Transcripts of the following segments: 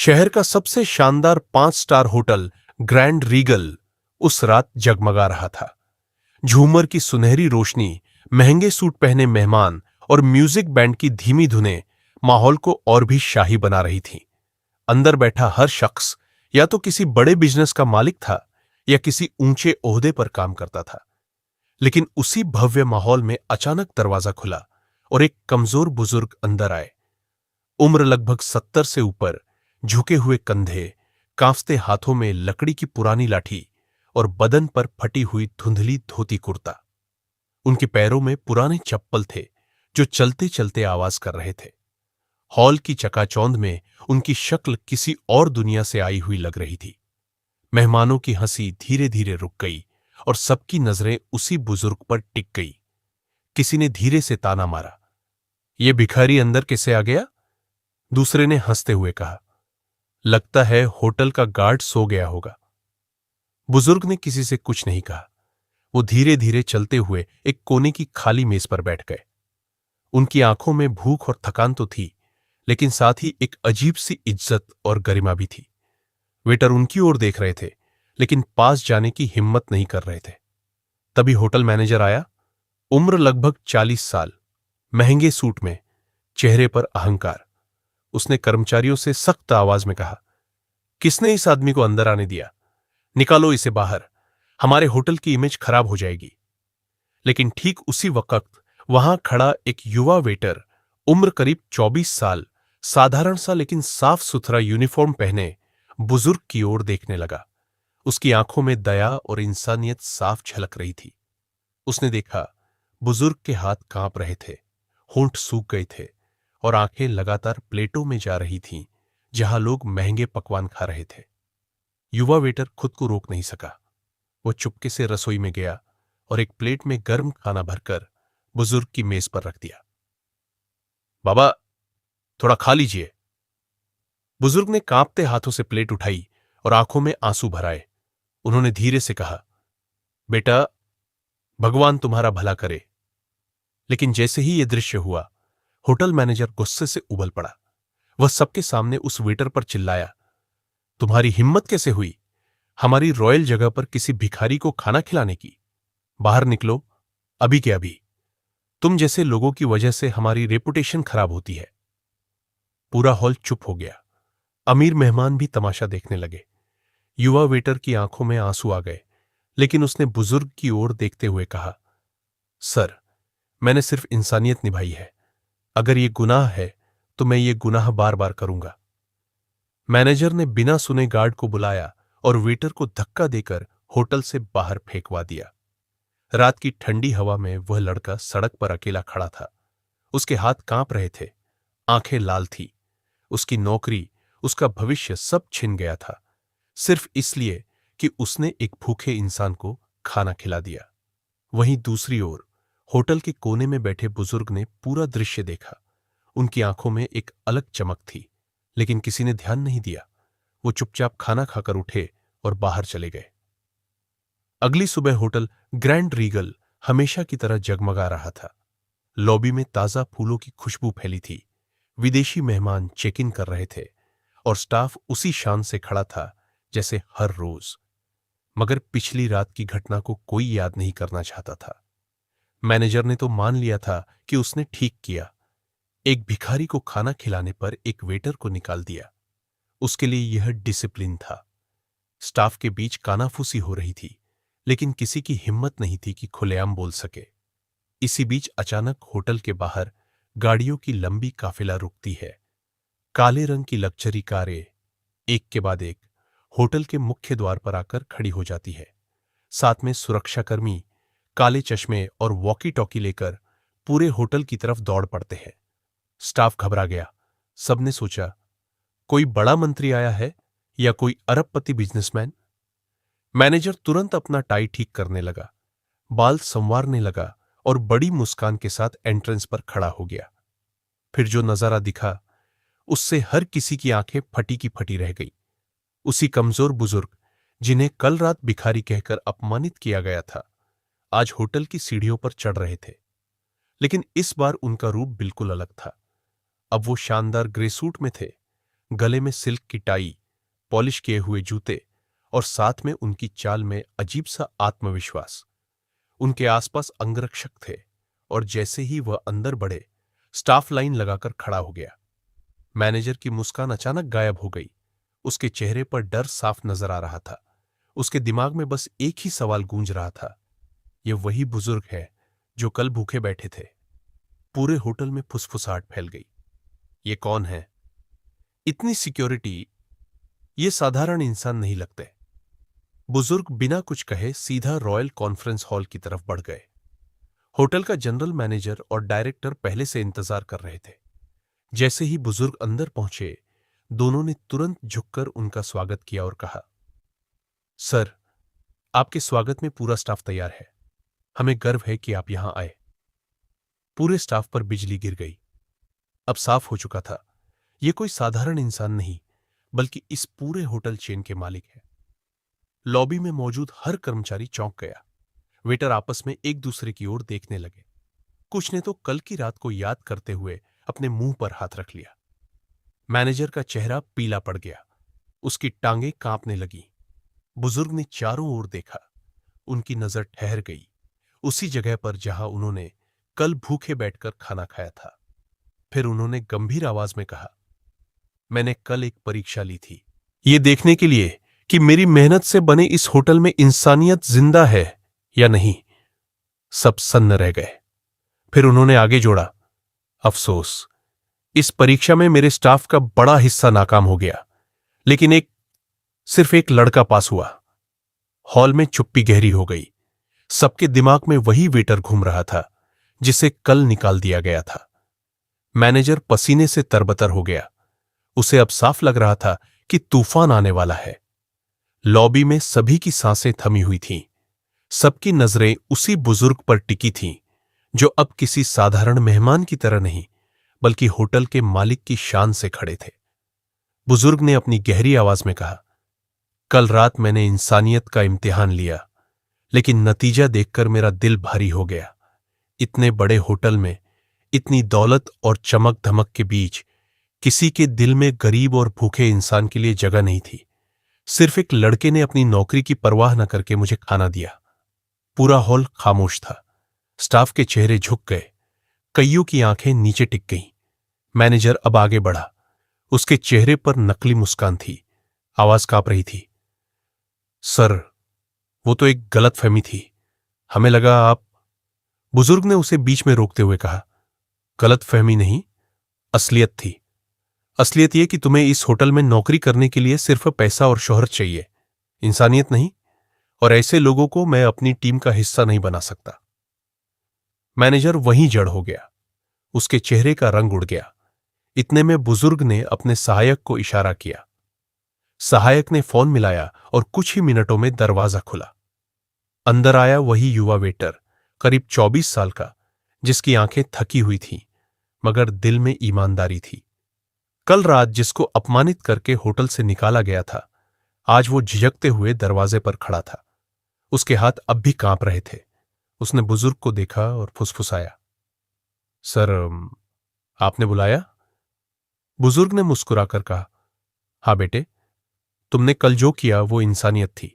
शहर का सबसे शानदार 5 स्टार होटल ग्रैंड रीगल उस रात जगमगा रहा था। झूमर की सुनहरी रोशनी, महंगे सूट पहने मेहमान और म्यूजिक बैंड की धीमी धुनें माहौल को और भी शाही बना रही थीं। अंदर बैठा हर शख्स या तो किसी बड़े बिजनेस का मालिक था या किसी ऊंचे ओहदे पर काम करता था। लेकिन उसी भव्य माहौल में अचानक दरवाजा खुला और एक कमजोर बुजुर्ग अंदर आए। उम्र लगभग 70 से ऊपर, झुके हुए कंधे, कांपते हाथों में लकड़ी की पुरानी लाठी और बदन पर फटी हुई धुंधली धोती कुर्ता। उनके पैरों में पुराने चप्पल थे जो चलते चलते आवाज कर रहे थे। हॉल की चकाचौंध में उनकी शक्ल किसी और दुनिया से आई हुई लग रही थी। मेहमानों की हंसी धीरे धीरे रुक गई और सबकी नजरें उसी बुजुर्ग पर टिक गई। किसी ने धीरे से ताना मारा, "यह भिखारी अंदर कैसे आ गया?" दूसरे ने हंसते हुए कहा, "लगता है होटल का गार्ड सो गया होगा।" बुजुर्ग ने किसी से कुछ नहीं कहा। वो धीरे धीरे चलते हुए एक कोने की खाली मेज पर बैठ गए। उनकी आंखों में भूख और थकान तो थी, लेकिन साथ ही एक अजीब सी इज्जत और गरिमा भी थी। वेटर उनकी ओर देख रहे थे, लेकिन पास जाने की हिम्मत नहीं कर रहे थे। तभी होटल मैनेजर आया। उम्र लगभग 40 साल, महंगे सूट में, चेहरे पर अहंकार। उसने कर्मचारियों से सख्त आवाज में कहा, "किसने इस आदमी को अंदर आने दिया? निकालो इसे बाहर, हमारे होटल की इमेज खराब हो जाएगी।" लेकिन ठीक उसी वक्त वहां खड़ा एक युवा वेटर, उम्र करीब 24 साल, साधारण सा लेकिन साफ सुथरा यूनिफॉर्म पहने, बुजुर्ग की ओर देखने लगा। उसकी आंखों में दया और इंसानियत साफ झलक रही थी। उसने देखा, बुजुर्ग के हाथ कांप रहे थे, होंठ सूख गए थे और आंखें लगातार प्लेटों में जा रही थीं, जहां लोग महंगे पकवान खा रहे थे। युवा वेटर खुद को रोक नहीं सका। वो चुपके से रसोई में गया और एक प्लेट में गर्म खाना भरकर बुजुर्ग की मेज पर रख दिया। "बाबा, थोड़ा खा लीजिए।" बुजुर्ग ने कांपते हाथों से प्लेट उठाई और आंखों में आंसू भराए। उन्होंने धीरे से कहा, "बेटा, भगवान तुम्हारा भला करे।" लेकिन जैसे ही यह दृश्य हुआ, होटल मैनेजर गुस्से से उबल पड़ा। वह सबके सामने उस वेटर पर चिल्लाया, "तुम्हारी हिम्मत कैसे हुई हमारी रॉयल जगह पर किसी भिखारी को खाना खिलाने की? बाहर निकलो, अभी के अभी। तुम जैसे लोगों की वजह से हमारी रेपुटेशन खराब होती है।" पूरा हॉल चुप हो गया। अमीर मेहमान भी तमाशा देखने लगे। युवा वेटर की आंखों में आंसू आ गए, लेकिन उसने बुजुर्ग की ओर देखते हुए कहा, "सर, मैंने सिर्फ इंसानियत निभाई है। अगर ये गुनाह है तो मैं ये गुनाह बार बार करूंगा।" मैनेजर ने बिना सुने गार्ड को बुलाया और वेटर को धक्का देकर होटल से बाहर फेंकवा दिया। रात की ठंडी हवा में वह लड़का सड़क पर अकेला खड़ा था। उसके हाथ कांप रहे थे, आंखें लाल थी। उसकी नौकरी, उसका भविष्य सब छिन गया था, सिर्फ इसलिए कि उसने एक भूखे इंसान को खाना खिला दिया। वहीं दूसरी ओर होटल के कोने में बैठे बुजुर्ग ने पूरा दृश्य देखा। उनकी आंखों में एक अलग चमक थी, लेकिन किसी ने ध्यान नहीं दिया। वो चुपचाप खाना खाकर उठे और बाहर चले गए। अगली सुबह होटल ग्रैंड रीगल हमेशा की तरह जगमगा रहा था। लॉबी में ताजा फूलों की खुशबू फैली थी। विदेशी मेहमान चेक इन कर रहे थे और स्टाफ उसी शान से खड़ा था जैसे हर रोज। मगर पिछली रात की घटना को कोई याद नहीं करना चाहता था। मैनेजर ने तो मान लिया था कि उसने ठीक किया। एक भिखारी को खाना खिलाने पर एक वेटर को निकाल दिया। उसके लिए यह डिसिप्लिन था। स्टाफ के बीच कानाफूसी हो रही थी, लेकिन किसी की हिम्मत नहीं थी कि खुलेआम बोल सके। इसी बीच अचानक होटल के बाहर गाड़ियों की लंबी काफिला रुकती है। काले रंग की लग्जरी कारें एक के बाद एक होटल के मुख्य द्वार पर आकर खड़ी हो जाती है। साथ में सुरक्षाकर्मी काले चश्मे और वॉकी टॉकी लेकर पूरे होटल की तरफ दौड़ पड़ते हैं। स्टाफ घबरा गया। सबने सोचा, कोई बड़ा मंत्री आया है या कोई अरबपति बिजनेसमैन। मैनेजर तुरंत अपना टाई ठीक करने लगा, बाल संवारने लगा और बड़ी मुस्कान के साथ एंट्रेंस पर खड़ा हो गया। फिर जो नजारा दिखा, उससे हर किसी की आंखें फटी की फटी रह गई। उसी कमजोर बुजुर्ग, जिन्हें कल रात भिखारी कहकर अपमानित किया गया था, आज होटल की सीढ़ियों पर चढ़ रहे थे। लेकिन इस बार उनका रूप बिल्कुल अलग था। अब वो शानदार ग्रे सूट में थे, गले में सिल्क की टाई, पॉलिश किए हुए जूते और साथ में उनकी चाल में अजीब सा आत्मविश्वास। उनके आसपास अंगरक्षक थे और जैसे ही वह अंदर बढ़े, स्टाफ लाइन लगाकर खड़ा हो गया। मैनेजर की मुस्कान अचानक गायब हो गई। उसके चेहरे पर डर साफ नजर आ रहा था। उसके दिमाग में बस एक ही सवाल गूंज रहा था, ये वही बुजुर्ग है जो कल भूखे बैठे थे। पूरे होटल में फुसफुसाहट फैल गई। ये कौन है? इतनी सिक्योरिटी, ये साधारण इंसान नहीं लगते। बुजुर्ग बिना कुछ कहे सीधा रॉयल कॉन्फ्रेंस हॉल की तरफ बढ़ गए। होटल का जनरल मैनेजर और डायरेक्टर पहले से इंतजार कर रहे थे। जैसे ही बुजुर्ग अंदर पहुंचे, दोनों ने तुरंत झुककर उनका स्वागत किया और कहा, सर, आपके स्वागत में पूरा स्टाफ तैयार है। हमें गर्व है कि आप यहां आए। पूरे स्टाफ पर बिजली गिर गई। अब साफ हो चुका था, यह कोई साधारण इंसान नहीं, बल्कि इस पूरे होटल चेन के मालिक है। लॉबी में मौजूद हर कर्मचारी चौंक गया। वेटर आपस में एक दूसरे की ओर देखने लगे। कुछ ने तो कल की रात को याद करते हुए अपने मुंह पर हाथ रख लिया। मैनेजर का चेहरा पीला पड़ गया। उसकी टांगें कांपने लगी। बुजुर्ग ने चारों ओर देखा। उनकी नजर ठहर गई उसी जगह पर जहां उन्होंने कल भूखे बैठकर खाना खाया था। फिर उन्होंने गंभीर आवाज में कहा, मैंने कल एक परीक्षा ली थी, ये देखने के लिए कि मेरी मेहनत से बने इस होटल में इंसानियत जिंदा है या नहीं। सब सन्न रह गए। फिर उन्होंने आगे जोड़ा, अफसोस, इस परीक्षा में मेरे स्टाफ का बड़ा हिस्सा नाकाम हो गया, लेकिन सिर्फ एक लड़का पास हुआ। हॉल में चुप्पी गहरी हो गई। सबके दिमाग में वही वेटर घूम रहा था जिसे कल निकाल दिया गया था। मैनेजर पसीने से तरबतर हो गया। उसे अब साफ लग रहा था कि तूफान आने वाला है। लॉबी में सभी की सांसें थमी हुई थीं। सबकी नजरें उसी बुजुर्ग पर टिकी थीं, जो अब किसी साधारण मेहमान की तरह नहीं, बल्कि होटल के मालिक की शान से खड़े थे। बुजुर्ग ने अपनी गहरी आवाज में कहा, कल रात मैंने इंसानियत का इम्तिहान लिया, लेकिन नतीजा देखकर मेरा दिल भारी हो गया। इतने बड़े होटल में, इतनी दौलत और चमक धमक के बीच किसी के दिल में गरीब और भूखे इंसान के लिए जगह नहीं थी। सिर्फ एक लड़के ने अपनी नौकरी की परवाह न करके मुझे खाना दिया। पूरा हॉल खामोश था। स्टाफ के चेहरे झुक गए। कईयों की आंखें नीचे टिक गईं। मैनेजर अब आगे बढ़ा। उसके चेहरे पर नकली मुस्कान थी। आवाज कांप रही थी, सर, वो तो एक गलतफहमी थी। हमें लगा आप। बुजुर्ग ने उसे बीच में रोकते हुए कहा, गलतफहमी नहीं, असलियत थी। असलियत यह कि तुम्हें इस होटल में नौकरी करने के लिए सिर्फ पैसा और शोहरत चाहिए, इंसानियत नहीं। और ऐसे लोगों को मैं अपनी टीम का हिस्सा नहीं बना सकता। मैनेजर वहीं जड़ हो गया। उसके चेहरे का रंग उड़ गया। इतने में बुजुर्ग ने अपने सहायक को इशारा किया। सहायक ने फोन मिलाया और कुछ ही मिनटों में दरवाजा खुला। अंदर आया वही युवा वेटर, करीब 24 साल का, जिसकी आंखें थकी हुई थीं, मगर दिल में ईमानदारी थी। कल रात जिसको अपमानित करके होटल से निकाला गया था, आज वो झिझकते हुए दरवाजे पर खड़ा था। उसके हाथ अब भी कांप रहे थे। उसने बुजुर्ग को देखा और फुसफुसाया, सर, आपने बुलाया? बुजुर्ग ने मुस्कुराकर कहा, हाँ बेटे, तुमने कल जो किया वो इंसानियत थी।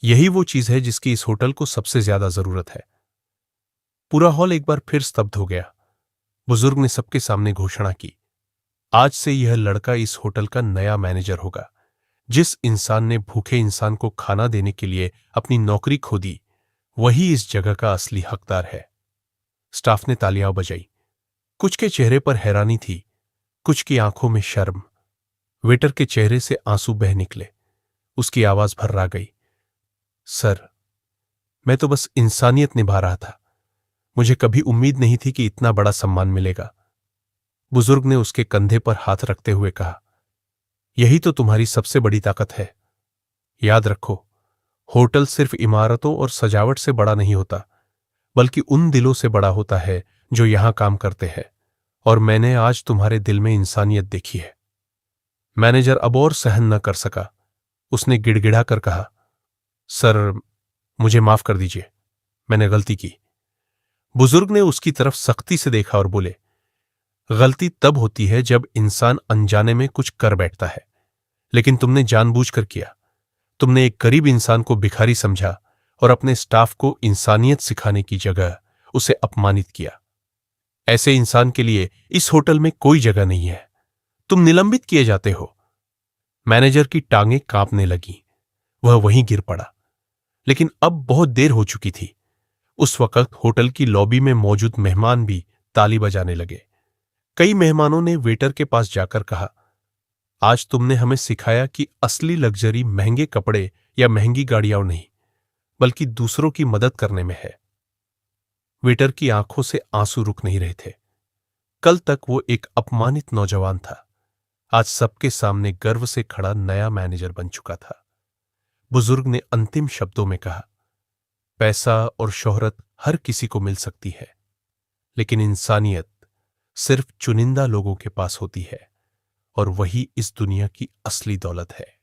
यही वो चीज है जिसकी इस होटल को सबसे ज्यादा जरूरत है। पूरा हॉल एक बार फिर स्तब्ध हो गया। बुजुर्ग ने सबके सामने घोषणा की, आज से यह लड़का इस होटल का नया मैनेजर होगा। जिस इंसान ने भूखे इंसान को खाना देने के लिए अपनी नौकरी खो दी, वही इस जगह का असली हकदार है। स्टाफ ने तालियां बजाई। कुछ के चेहरे पर हैरानी थी, कुछ की आंखों में शर्म। वेटर के चेहरे से आंसू बह निकले। उसकी आवाज भर्रा गई, सर, मैं तो बस इंसानियत निभा रहा था। मुझे कभी उम्मीद नहीं थी कि इतना बड़ा सम्मान मिलेगा। बुजुर्ग ने उसके कंधे पर हाथ रखते हुए कहा, यही तो तुम्हारी सबसे बड़ी ताकत है। याद रखो, होटल सिर्फ इमारतों और सजावट से बड़ा नहीं होता, बल्कि उन दिलों से बड़ा होता है जो यहां काम करते हैं। और मैंने आज तुम्हारे दिल में इंसानियत देखी है। मैनेजर अब और सहन न कर सका। उसने गिड़गिड़ा कर कहा, सर, मुझे माफ कर दीजिए, मैंने गलती की। बुजुर्ग ने उसकी तरफ सख्ती से देखा और बोले, गलती तब होती है जब इंसान अनजाने में कुछ कर बैठता है, लेकिन तुमने जानबूझकर किया। तुमने एक गरीब इंसान को भिखारी समझा और अपने स्टाफ को इंसानियत सिखाने की जगह उसे अपमानित किया। ऐसे इंसान के लिए इस होटल में कोई जगह नहीं है। तुम निलंबित किए जाते हो। मैनेजर की टांगें कांपने लगी। वह वहीं गिर पड़ा। लेकिन अब बहुत देर हो चुकी थी। उस वक्त होटल की लॉबी में मौजूद मेहमान भी ताली बजाने लगे। कई मेहमानों ने वेटर के पास जाकर कहा, आज तुमने हमें सिखाया कि असली लग्जरी महंगे कपड़े या महंगी गाड़ियां नहीं, बल्कि दूसरों की मदद करने में है। वेटर की आंखों से आंसू रुक नहीं रहे थे। कल तक वो एक अपमानित नौजवान था, आज सबके सामने गर्व से खड़ा नया मैनेजर बन चुका था। बुजुर्ग ने अंतिम शब्दों में कहा, पैसा और शोहरत हर किसी को मिल सकती है, लेकिन इंसानियत सिर्फ चुनिंदा लोगों के पास होती है, और वही इस दुनिया की असली दौलत है।